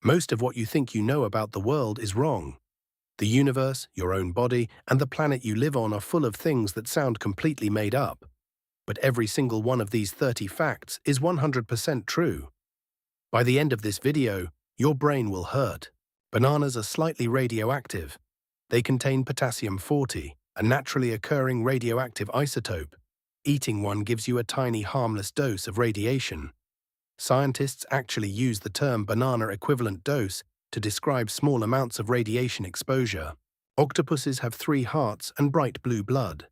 Most of what you think you know about the world is wrong. The universe, your own body, and the planet you live on are full of things that sound completely made up. But every single one of these 30 facts is 100% true. By the end of this video, your brain will hurt. Bananas are slightly radioactive. They contain potassium-40, a naturally occurring radioactive isotope. Eating one gives you a tiny harmless dose of radiation. Scientists actually use the term banana equivalent dose to describe small amounts of radiation exposure. Octopuses have 3 hearts and bright blue blood.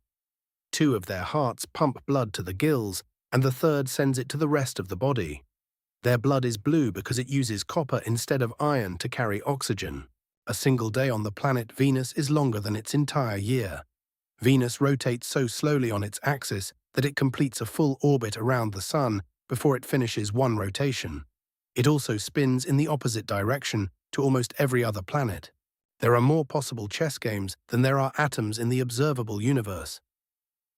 2 of their hearts pump blood to the gills, and the third sends it to the rest of the body. Their blood is blue because it uses copper instead of iron to carry oxygen. A single day on the planet Venus is longer than its entire year. Venus rotates so slowly on its axis that it completes a full orbit around the Sun before it finishes one rotation. It also spins in the opposite direction to almost every other planet. There are more possible chess games than there are atoms in the observable universe.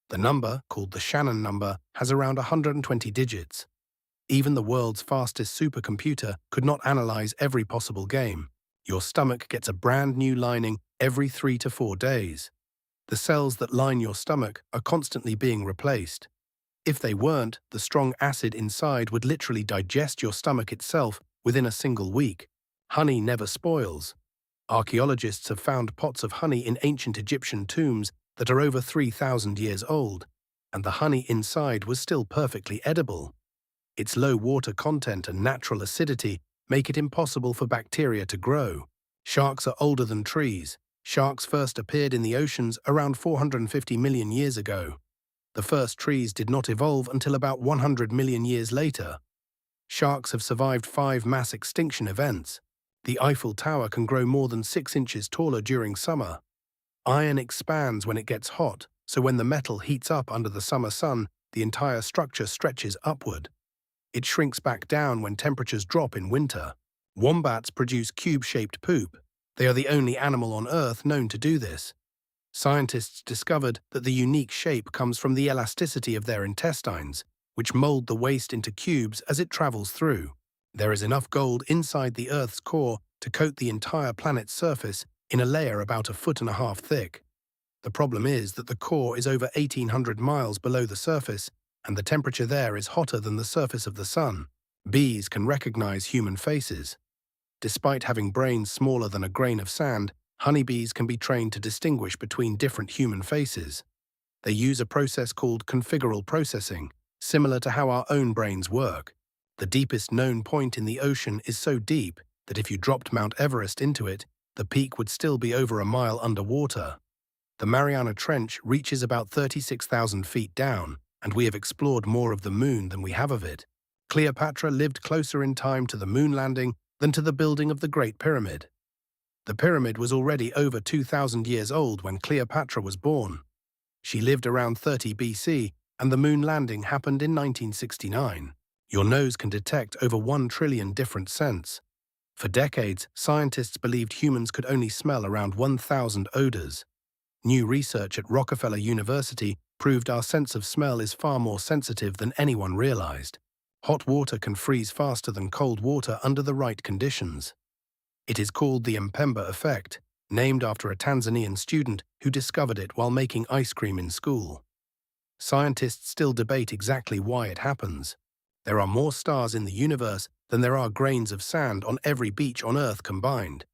The number, called the Shannon number, has around 120 digits. Even the world's fastest supercomputer could not analyze every possible game. Your stomach gets a brand new lining every 3 to 4 days. The cells that line your stomach are constantly being replaced. If they weren't, the strong acid inside would literally digest your stomach itself within a single week. Honey never spoils. Archaeologists have found pots of honey in ancient Egyptian tombs that are over 3,000 years old, and the honey inside was still perfectly edible. Its low water content and natural acidity make it impossible for bacteria to grow. Sharks are older than trees. Sharks first appeared in the oceans around 450 million years ago. The first trees did not evolve until about 100 million years later. Sharks have survived 5 mass extinction events. The Eiffel Tower can grow more than 6 inches taller during summer. Iron expands when it gets hot, so when the metal heats up under the summer sun, the entire structure stretches upward. It shrinks back down when temperatures drop in winter. Wombats produce cube-shaped poop. They are the only animal on Earth known to do this. Scientists discovered that the unique shape comes from the elasticity of their intestines, which mold the waste into cubes as it travels through. There is enough gold inside the Earth's core to coat the entire planet's surface in a layer about 1.5 feet thick. The problem is that the core is over 1,800 miles below the surface, and the temperature there is hotter than the surface of the sun. Bees can recognize human faces. Despite having brains smaller than a grain of sand, honeybees can be trained to distinguish between different human faces. They use a process called configural processing, similar to how our own brains work. The deepest known point in the ocean is so deep that if you dropped Mount Everest into it, the peak would still be over a mile underwater. The Mariana Trench reaches about 36,000 feet down, and we have explored more of the moon than we have of it. Cleopatra lived closer in time to the moon landing than to the building of the Great Pyramid. The pyramid was already over 2,000 years old when Cleopatra was born. She lived around 30 BC, and the moon landing happened in 1969. Your nose can detect over 1 trillion different scents. For decades, scientists believed humans could only smell around 1,000 odors. New research at Rockefeller University proved our sense of smell is far more sensitive than anyone realized. Hot water can freeze faster than cold water under the right conditions. It is called the Mpemba effect, named after a Tanzanian student who discovered it while making ice cream in school. Scientists still debate exactly why it happens. There are more stars in the universe than there are grains of sand on every beach on Earth combined.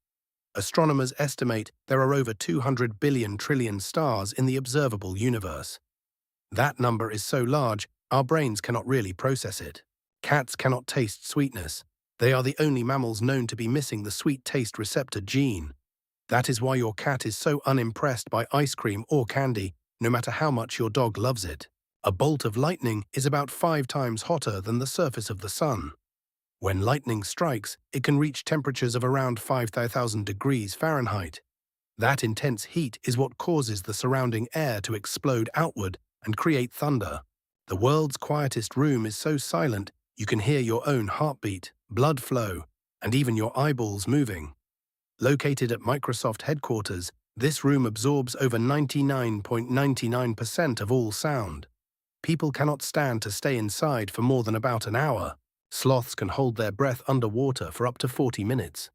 Astronomers estimate there are over 200 billion trillion stars in the observable universe. That number is so large, our brains cannot really process it. Cats cannot taste sweetness. They are the only mammals known to be missing the sweet taste receptor gene. That is why your cat is so unimpressed by ice cream or candy, no matter how much your dog loves it. A bolt of lightning is about 5 times hotter than the surface of the sun. When lightning strikes, it can reach temperatures of around 5,000 degrees Fahrenheit. That intense heat is what causes the surrounding air to explode outward and create thunder. The world's quietest room is so silent you can hear your own heartbeat, blood flow, and even your eyeballs moving. Located at Microsoft headquarters, this room absorbs over 99.99% of all sound. People cannot stand to stay inside for more than about an hour. Sloths can hold their breath underwater for up to 40 minutes.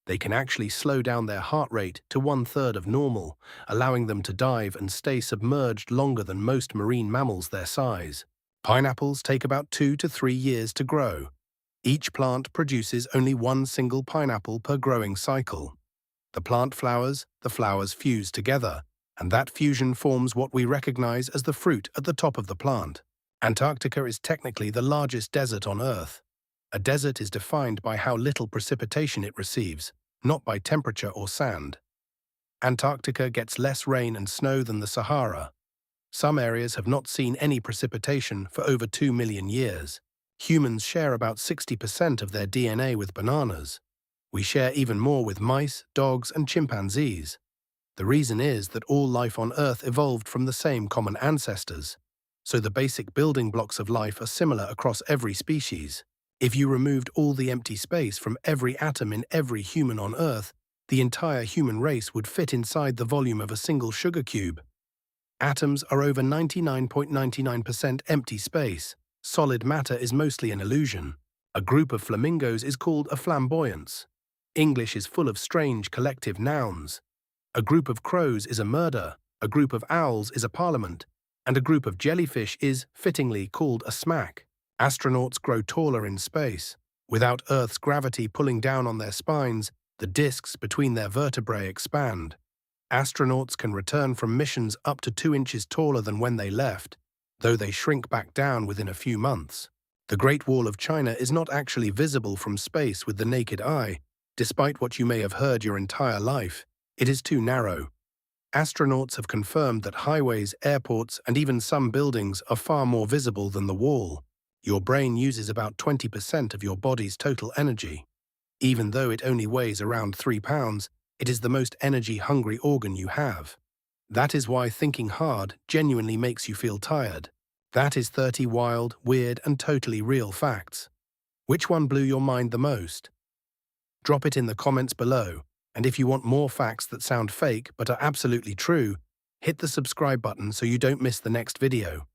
They can actually slow down their heart rate to 1/3 of normal, allowing them to dive and stay submerged longer than most marine mammals their size. Pineapples take about 2 to 3 years to grow. Each plant produces only one single pineapple per growing cycle. The plant flowers, the flowers fuse together, and that fusion forms what we recognize as the fruit at the top of the plant. Antarctica is technically the largest desert on Earth. A desert is defined by how little precipitation it receives, not by temperature or sand. Antarctica gets less rain and snow than the Sahara. Some areas have not seen any precipitation for over 2 million years. Humans share about 60% of their DNA with bananas. We share even more with mice, dogs, and chimpanzees. The reason is that all life on Earth evolved from the same common ancestors, so the basic building blocks of life are similar across every species. If you removed all the empty space from every atom in every human on Earth, the entire human race would fit inside the volume of a single sugar cube. Atoms are over 99.99% empty space. Solid matter is mostly an illusion. A group of flamingos is called a flamboyance. English is full of strange collective nouns. A group of crows is a murder, a group of owls is a parliament, and a group of jellyfish is, fittingly, called a smack. Astronauts grow taller in space. Without Earth's gravity pulling down on their spines, the discs between their vertebrae expand. Astronauts can return from missions up to 2 inches taller than when they left, though they shrink back down within a few months. The Great Wall of China is not actually visible from space with the naked eye, despite what you may have heard your entire life. It is too narrow. Astronauts have confirmed that highways, airports, and even some buildings are far more visible than the wall. Your brain uses about 20% of your body's total energy. Even though it only weighs around 3 pounds, it is the most energy-hungry organ you have. That is why thinking hard genuinely makes you feel tired. That is 30 wild, weird, and totally real facts. Which one blew your mind the most? Drop it in the comments below, and if you want more facts that sound fake but are absolutely true, hit the subscribe button so you don't miss the next video.